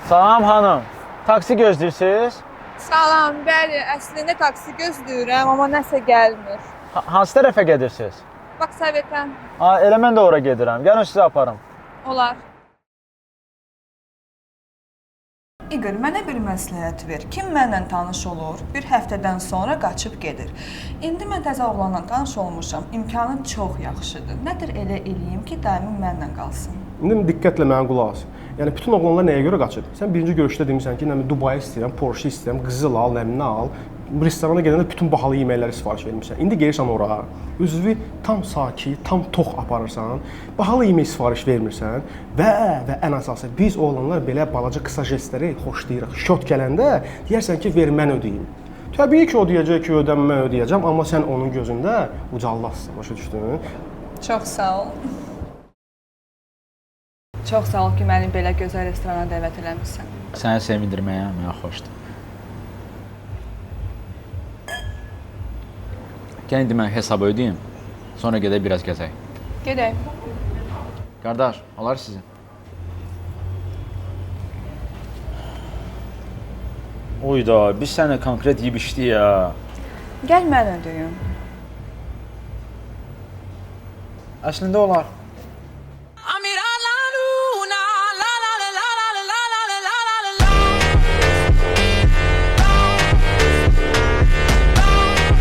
Salam xanım, taksi gözləyirsiniz? Salam, bəli, əslində taksi gözləyirəm, amma nəsə gəlmir. Hansı tərəfə gedirsiniz? Bax, Sovetən. Elə mən də ora gedirəm. Gəlin sizə aparım. Olar. İqor, mənə bir məsləhət ver. Kim mənlə tanış olur, bir həftədən sonra qaçıb gedir. İndi mən təzə oğlanla tanış olmuşam. İmkanı çox yaxşıdır. Nədir elə eləyim ki, daimi mənlə qalsın? İndi diqqətlə mənə qulaq as. Yəni bütün oğlanlar nəyə görə qaçır? Sən birinci görüşdə demisən ki, nə Dubai istəyirəm, Porsche istəyirəm, qızıl al, nə al. Restorana gedəndə bütün bahalı yeməkləri sifariş vermisən. İndi gəlirsən ora, özünü tam sakit, tam tox aparırsan, bahalı yemək sifariş vermirsən və ən əsası biz oğlanlar belə balaca qısa jestləri xoşlayırıq. Şot gələndə deyərsən ki, ver mən ödəyim. Təbii ki, o deyəcək ki, mən ödəyəcəm, amma sən onun gözündə ucalmazsın, başa düşdün? Çox sağ ol. Çox sağ ol ki, məni belə gözəl restorana dəvət eləmişsən. Səni sevindirməyə mənə xoşdur. Gəlin indi mən hesabı ödəyim, sonra gedək biraz gəzək. Gedək. Qardaş, olar sizin? Oyda, biz sənə konkret yeyib içdik ya. Gəl mən ödəyim. Əslində olar.